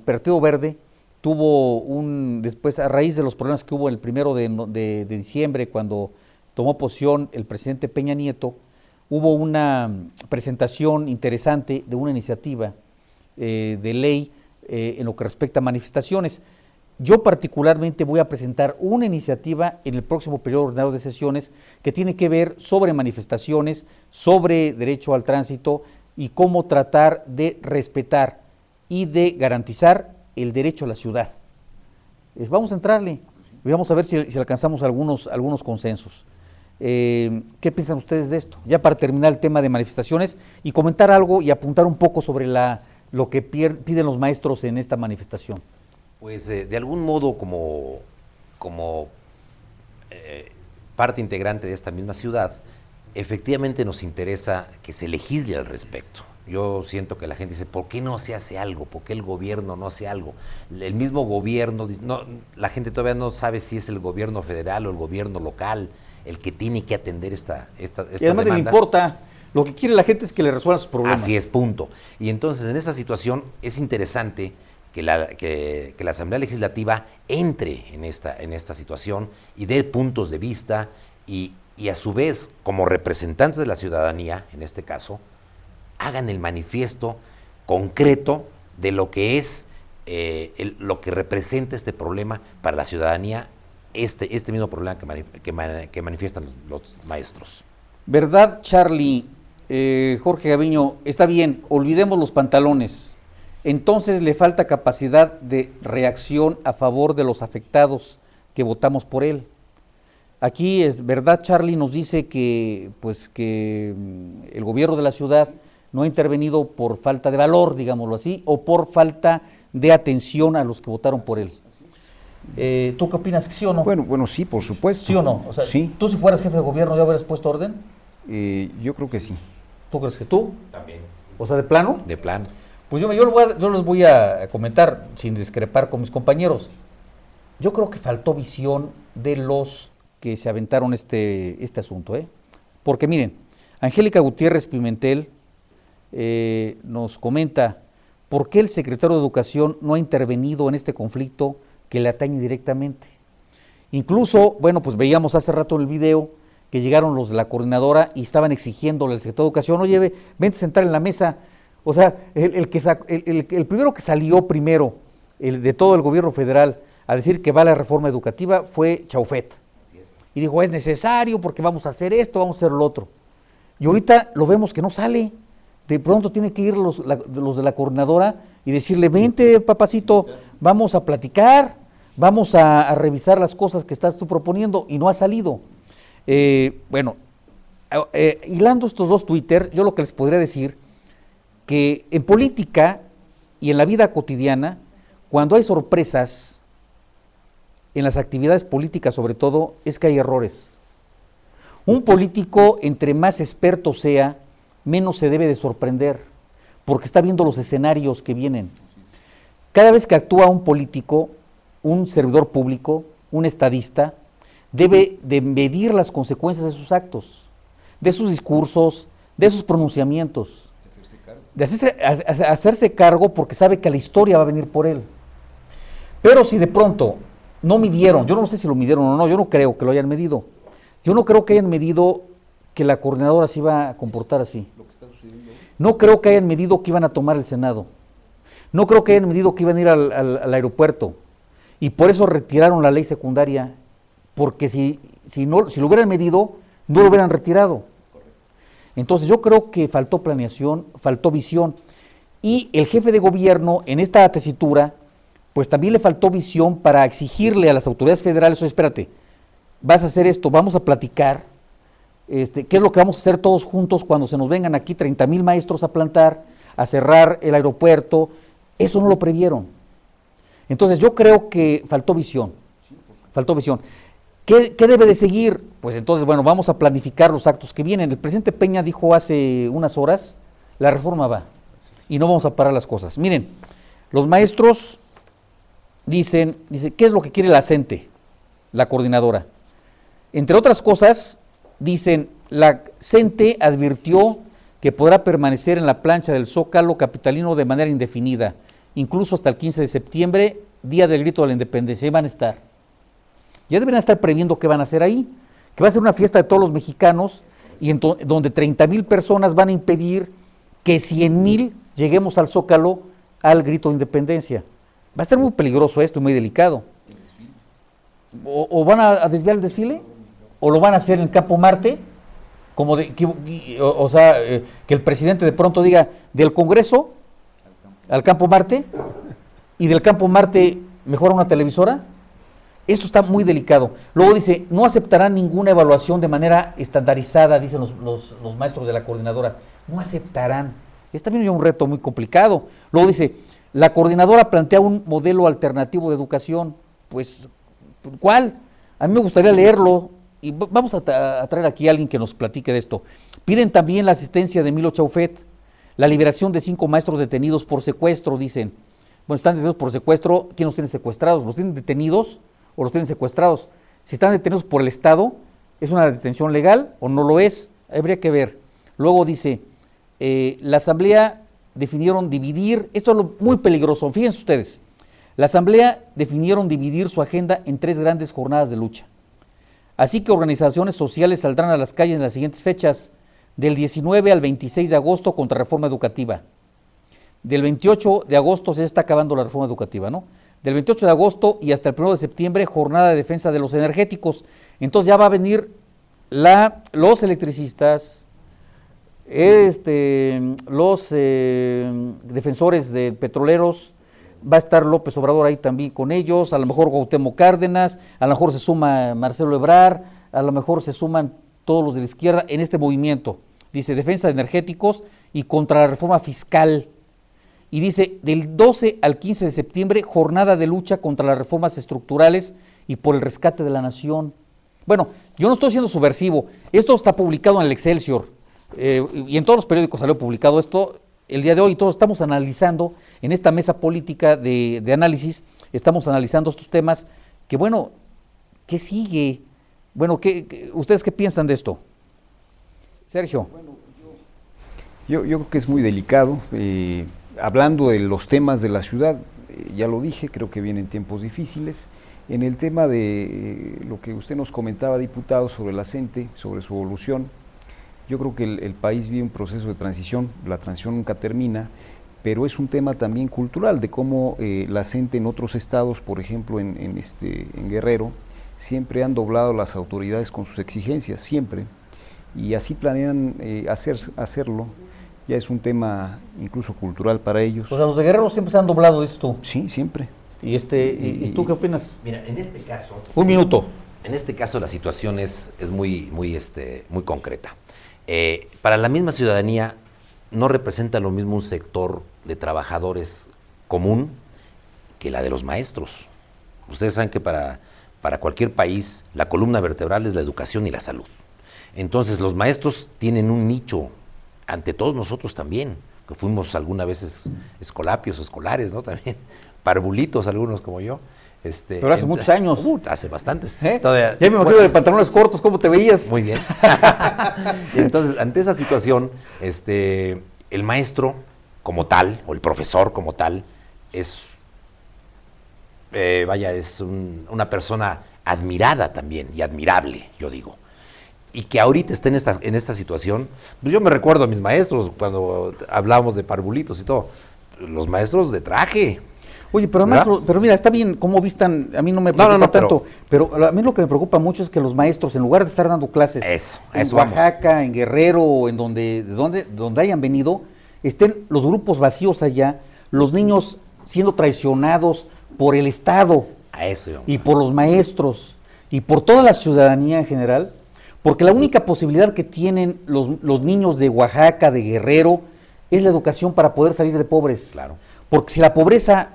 Partido Verde tuvo después, a raíz de los problemas que hubo el 1 de diciembre, cuando tomó posesión el presidente Peña Nieto, hubo una presentación interesante de una iniciativa de ley en lo que respecta a manifestaciones. Yo particularmente voy a presentar una iniciativa en el próximo periodo ordinario de sesiones que tiene que ver sobre manifestaciones, sobre derecho al tránsito y cómo tratar de respetar y de garantizar el derecho a la ciudad. Vamos a entrarle y vamos a ver si alcanzamos algunos consensos. ¿Qué piensan ustedes de esto? Ya para terminar el tema de manifestaciones y comentar algo y apuntar un poco sobre lo que piden los maestros en esta manifestación. Pues de algún modo como parte integrante de esta misma ciudad, efectivamente nos interesa que se legisle al respecto. Yo siento que la gente dice, ¿por qué no se hace algo? ¿Por qué el gobierno no hace algo? El mismo gobierno, no, la gente todavía no sabe si es el gobierno federal o el gobierno local el que tiene que atender estas y además demandas. le importa, lo que quiere la gente es que le resuelvan sus problemas. Así es, punto. Y entonces en esa situación es interesante que la Asamblea Legislativa entre en esta situación y dé puntos de vista y a su vez, como representantes de la ciudadanía, en este caso, hagan el manifiesto concreto de lo que es, lo que representa este problema para la ciudadanía, este mismo problema que manifiestan los maestros. ¿Verdad, Charlie? Jorge Gaviño, está bien, olvidemos los pantalones. Entonces le falta capacidad de reacción a favor de los afectados que votamos por él. Aquí es verdad, Charlie nos dice que, pues, que el gobierno de la ciudad no ha intervenido por falta de valor, digámoslo así, o por falta de atención a los que votaron por él. ¿Tú qué opinas? ¿Sí o no? Bueno, sí, por supuesto. ¿Sí o no? O sea, sí. ¿tú si fueras jefe de gobierno ya hubieras puesto orden? Yo creo que sí. ¿Tú crees que tú? También. O sea, ¿de plano? De plan. Pues yo les voy a comentar, sin discrepar con mis compañeros. Yo creo que faltó visión de los que se aventaron este asunto, Porque miren, Angélica Gutiérrez Pimentel nos comenta por qué el secretario de Educación no ha intervenido en este conflicto que le atañe directamente. Incluso, bueno, pues veíamos hace rato en el video que llegaron los de la coordinadora y estaban exigiéndole al secretario de Educación, oye, vente a sentar en la mesa. O sea, el primero que salió primero de todo el gobierno federal a decir que va la reforma educativa fue Chaufet. Y dijo, es necesario porque vamos a hacer esto, vamos a hacer lo otro. Y ahorita lo vemos que no sale. De pronto tienen que ir los de la coordinadora y decirle, vente, papacito, vamos a platicar, vamos a revisar las cosas que estás tú proponiendo, y no ha salido. Hilando estos dos Twitter, yo lo que les podría decir, que en política y en la vida cotidiana, cuando hay sorpresas, en las actividades políticas sobre todo, es que hay errores. Un político, entre más experto sea, menos se debe de sorprender, porque está viendo los escenarios que vienen. Cada vez que actúa un político, un servidor público, un estadista, debe de medir las consecuencias de sus actos, de sus discursos, de sus pronunciamientos, de hacerse cargo porque sabe que la historia va a venir por él. Pero si de pronto no midieron, yo no sé si lo midieron o no, yo no creo que lo hayan medido, yo no creo que hayan medido que la coordinadora se iba a comportar así. No creo que hayan medido que iban a tomar el Senado. No creo que hayan medido que iban a ir al aeropuerto. Y por eso retiraron la ley secundaria, porque si lo hubieran medido, no lo hubieran retirado. Entonces yo creo que faltó planeación, faltó visión. Y el jefe de gobierno en esta tesitura, pues también le faltó visión para exigirle a las autoridades federales, oye, espérate, vas a hacer esto, vamos a platicar, qué es lo que vamos a hacer todos juntos cuando se nos vengan aquí 30,000 maestros a plantar, a cerrar el aeropuerto. Eso no lo previeron. Entonces yo creo que faltó visión, faltó visión. ¿Qué debe de seguir? Pues entonces, bueno, vamos a planificar los actos que vienen. El presidente Peña dijo hace unas horas, la reforma va, y no vamos a parar las cosas. Miren, los maestros dicen, ¿qué es lo que quiere la CENTE, la coordinadora? Entre otras cosas, dicen, la CENTE advirtió que podrá permanecer en la plancha del Zócalo capitalino de manera indefinida, incluso hasta el 15 de septiembre, día del grito de la independencia. Ahí van a estar. Ya deberían estar previendo qué van a hacer ahí, que va a ser una fiesta de todos los mexicanos, y donde 30,000 personas van a impedir que 100,000 lleguemos al Zócalo al grito de independencia. Va a estar muy peligroso esto y muy delicado. O van a desviar el desfile, o lo van a hacer en el Campo Marte, como que el presidente de pronto diga, del Congreso al Campo Marte, y del Campo Marte mejor a una televisora. Esto está muy delicado. Luego dice, no aceptarán ninguna evaluación de manera estandarizada, dicen los maestros de la coordinadora. No aceptarán. Es también un reto muy complicado. Luego dice, la coordinadora plantea un modelo alternativo de educación. Pues, ¿cuál? A mí me gustaría leerlo, y vamos a traer aquí a alguien que nos platique de esto. Piden también la asistencia de Emilio Chaufet. La liberación de 5 maestros detenidos por secuestro, dicen. Bueno, están detenidos por secuestro, ¿quién los tiene secuestrados? ¿Los tienen detenidos o los tienen secuestrados? Si están detenidos por el Estado, ¿es una detención legal o no lo es? Habría que ver. Luego dice, la Asamblea definieron dividir, esto es lo muy peligroso, fíjense ustedes, la Asamblea definieron dividir su agenda en 3 grandes jornadas de lucha. Así que organizaciones sociales saldrán a las calles en las siguientes fechas, del 19 al 26 de agosto contra reforma educativa. Del 28 de agosto se está acabando la reforma educativa, ¿no? Del 28 de agosto y hasta el 1 de septiembre, jornada de defensa de los energéticos. Entonces ya va a venir los electricistas, los defensores de petroleros, va a estar López Obrador ahí también con ellos, a lo mejor Cuauhtémoc Cárdenas, a lo mejor se suma Marcelo Ebrard, a lo mejor se suman todos los de la izquierda en este movimiento. Dice, defensa de energéticos y contra la reforma fiscal. Y dice, del 12 al 15 de septiembre, jornada de lucha contra las reformas estructurales y por el rescate de la nación. Bueno, yo no estoy siendo subversivo, esto está publicado en el Excelsior, y en todos los periódicos salió publicado esto, el día de hoy todos estamos analizando, en esta mesa política de análisis, estamos analizando estos temas, que bueno, ¿qué sigue? Bueno, ¿ustedes qué piensan de esto? Sergio. Bueno, yo creo que es muy delicado, hablando de los temas de la ciudad, ya lo dije, creo que vienen tiempos difíciles. En el tema de lo que usted nos comentaba, diputado, sobre la CENTE, sobre su evolución, yo creo que el país vive un proceso de transición, la transición nunca termina, pero es un tema también cultural, de cómo la CENTE en otros estados, por ejemplo en Guerrero, siempre han doblado las autoridades con sus exigencias, siempre, y así planean hacerlo. Ya es un tema incluso cultural para ellos. O sea, los de Guerrero siempre se han doblado esto. Sí, siempre. ¿Y tú qué opinas? Mira, en este caso... Un minuto. En este caso la situación es muy concreta. Para la misma ciudadanía no representa lo mismo un sector de trabajadores común que la de los maestros. Ustedes saben que para cualquier país la columna vertebral es la educación y la salud. Entonces los maestros tienen un nicho ante todos nosotros también, que fuimos algunas veces escolapios, escolares, ¿no? También, parvulitos algunos como yo. Pero hace muchos años. Hace bastantes. Todavía, ya me imagino de pantalones cortos, ¿cómo te veías? Muy bien. Entonces, ante esa situación, el maestro como tal, o el profesor como tal, es una persona admirada también, y admirable, yo digo. Y que ahorita esté en esta situación, pues yo me recuerdo a mis maestros cuando hablábamos de parvulitos y todo, los maestros de traje. Oye, pero además, pero mira, está bien cómo vistan, a mí no me preocupa tanto, pero a mí lo que me preocupa mucho es que los maestros, en lugar de estar dando clases en Oaxaca, vamos, en Guerrero, en donde hayan venido, estén los grupos vacíos allá, los niños siendo traicionados por el Estado y por los maestros y por toda la ciudadanía en general. Porque la única posibilidad que tienen los niños de Oaxaca, de Guerrero, es la educación para poder salir de pobres. Claro. Porque si la pobreza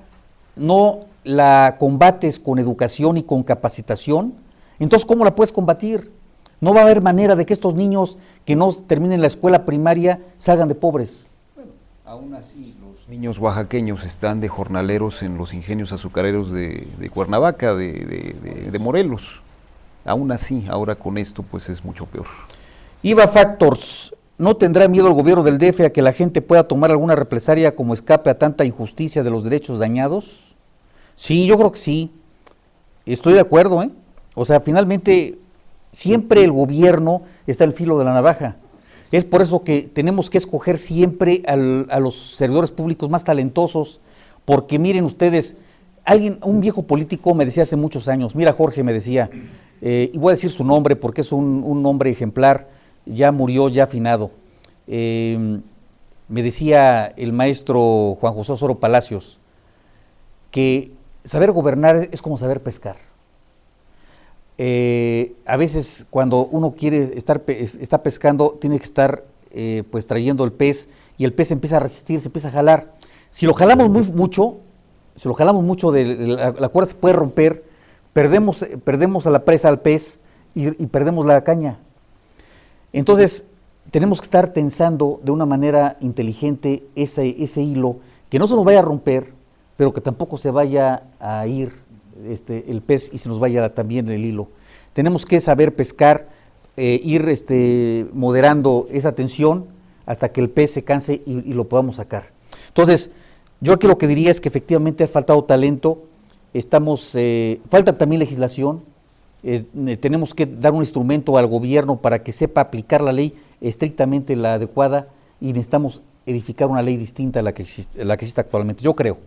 no la combates con educación y con capacitación, entonces ¿cómo la puedes combatir? No va a haber manera de que estos niños que no terminen la escuela primaria salgan de pobres. Bueno, aún así los niños oaxaqueños están de jornaleros en los ingenios azucareros de Cuernavaca, de Morelos. Aún así, ahora con esto, pues es mucho peor. IVA Factors, ¿no tendrá miedo el gobierno del DF a que la gente pueda tomar alguna represalia como escape a tanta injusticia de los derechos dañados? Sí, yo creo que sí. Estoy de acuerdo, ¿eh? O sea, finalmente, siempre el gobierno está al filo de la navaja. Es por eso que tenemos que escoger siempre a los servidores públicos más talentosos, porque miren ustedes, un viejo político me decía hace muchos años, mira Jorge, me decía, y voy a decir su nombre porque es un hombre ejemplar, ya murió, ya afinado. Me decía el maestro Juan José Osorio Palacios que saber gobernar es como saber pescar. A veces cuando uno quiere está pescando, tiene que estar pues trayendo el pez y el pez empieza a resistir, se empieza a jalar. Si lo jalamos mucho, la cuerda se puede romper, perdemos a la presa, al pez, y perdemos la caña. Entonces, tenemos que estar tensando de una manera inteligente ese hilo, que no se nos vaya a romper, pero que tampoco se vaya a ir el pez y se nos vaya también el hilo. Tenemos que saber pescar, ir moderando esa tensión hasta que el pez se canse y lo podamos sacar. Entonces, yo aquí lo que diría es que efectivamente ha faltado talento, falta también legislación, tenemos que dar un instrumento al gobierno para que sepa aplicar la ley estrictamente la adecuada, y necesitamos edificar una ley distinta a la que existe actualmente, yo creo.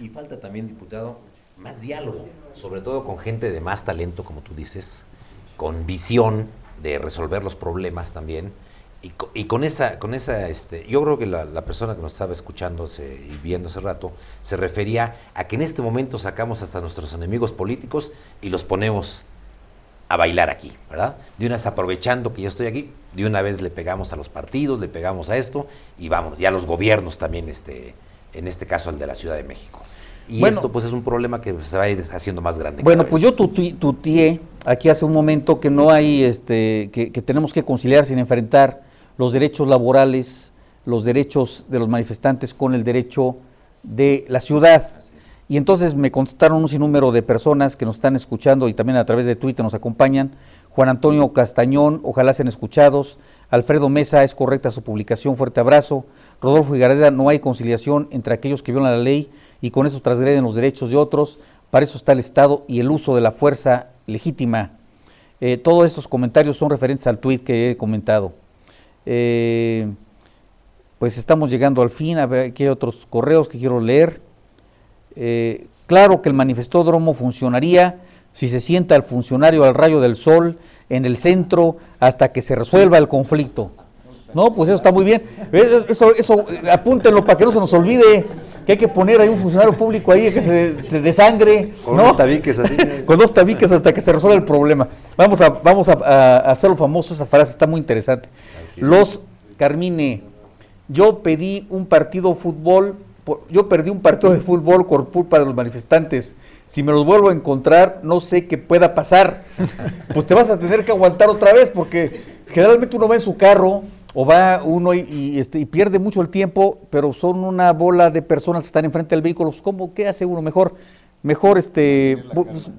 Y falta también, diputado, más diálogo, sobre todo con gente de más talento, como tú dices, con visión de resolver los problemas también, y con esa yo creo que la persona que nos estaba escuchando y viendo hace rato, se refería a que en este momento sacamos hasta nuestros enemigos políticos y los ponemos a bailar aquí, ¿verdad? De una vez, aprovechando que yo estoy aquí, de una vez le pegamos a los partidos, le pegamos a esto, y vamos, ya a los gobiernos también, en este caso el de la Ciudad de México. Y bueno, esto pues es un problema que se va a ir haciendo más grande. Bueno, pues yo tuteé aquí hace un momento que no hay, que tenemos que conciliar sin enfrentar los derechos laborales, los derechos de los manifestantes con el derecho de la ciudad. Y entonces me contestaron un sinnúmero de personas que nos están escuchando y también a través de Twitter nos acompañan. Juan Antonio Castañón, ojalá sean escuchados. Alfredo Mesa, es correcta su publicación, fuerte abrazo. Rodolfo Higareda, no hay conciliación entre aquellos que violan la ley y con eso transgreden los derechos de otros. Para eso está el Estado y el uso de la fuerza legítima. Todos estos comentarios son referentes al tuit que he comentado. Pues estamos llegando al fin, a ver, aquí hay otros correos que quiero leer. Claro que el manifestódromo funcionaría si se sienta el funcionario al rayo del sol en el centro hasta que se resuelva el conflicto. No, pues eso está muy bien. Eso apúntenlo para que no se nos olvide que hay que poner ahí un funcionario público ahí que se desangre. Con ¿no? unos tabiques así. Con 2 tabiques hasta que se resuelva el problema. Vamos a hacerlo famoso, esa frase está muy interesante. Los Carmine, yo pedí un partido de fútbol. Yo perdí un partido de fútbol por culpa de los manifestantes. Si me los vuelvo a encontrar, no sé qué pueda pasar. Pues te vas a tener que aguantar otra vez, porque generalmente uno va en su carro o va uno y pierde mucho el tiempo, pero son una bola de personas que están enfrente del vehículo. Pues, ¿qué hace uno? Mejor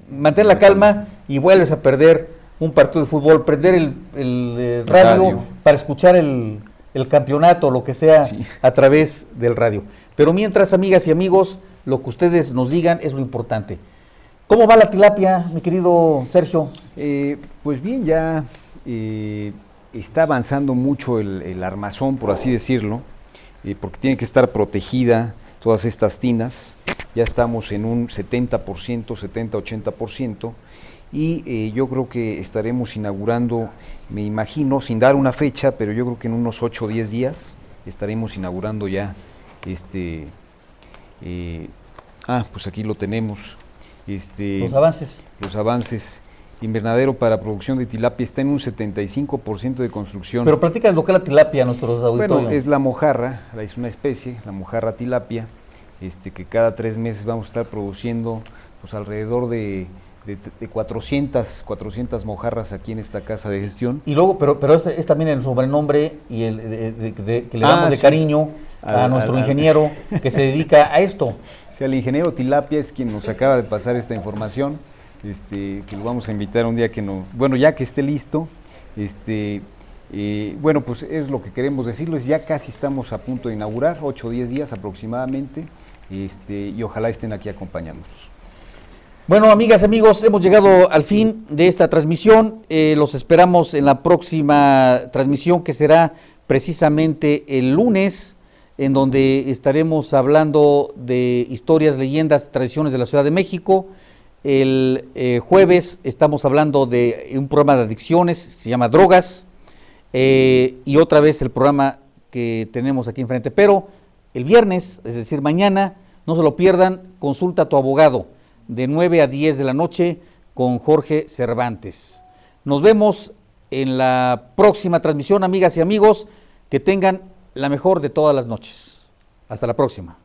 mantener la calma y vuelves a perder un partido de fútbol, prender el radio para escuchar el campeonato, lo que sea, sí, a través del radio. Pero mientras, amigas y amigos, lo que ustedes nos digan es lo importante. ¿Cómo va la tilapia, mi querido Sergio? Pues bien, ya está avanzando mucho el armazón, por así decirlo, porque tiene que estar protegida todas estas tinas. Ya estamos en un 70%, 70-80%, y yo creo que estaremos inaugurando, me imagino, sin dar una fecha, pero yo creo que en unos 8 o 10 días estaremos inaugurando ya pues aquí lo tenemos. Los avances. Invernadero para producción de tilapia está en un 75% de construcción. Pero platica lo que es la tilapia a nuestros auditorios. Bueno, es la mojarra, es una especie, la mojarra tilapia, que cada 3 meses vamos a estar produciendo pues alrededor de 400 mojarras aquí en esta casa de gestión. Y luego, pero es también el sobrenombre y que le damos de cariño a nuestro ingeniero que se dedica a esto. O sea, el ingeniero Tilapia es quien nos acaba de pasar esta información, que lo vamos a invitar un día ya que esté listo. Bueno, pues es lo que queremos decirles, ya casi estamos a punto de inaugurar, 8 o 10 días aproximadamente, y ojalá estén aquí acompañándonos. Bueno, amigas, amigos, hemos llegado al fin de esta transmisión. Los esperamos en la próxima transmisión, que será precisamente el lunes, en donde estaremos hablando de historias, leyendas, tradiciones de la Ciudad de México. El jueves estamos hablando de un programa de adicciones, se llama Drogas, y otra vez el programa que tenemos aquí enfrente. Pero el viernes, es decir, mañana, no se lo pierdan, consulta a tu abogado, de 9 a 10 de la noche con Jorge Cervantes. Nos vemos en la próxima transmisión, amigas y amigos, que tengan la mejor de todas las noches. Hasta la próxima.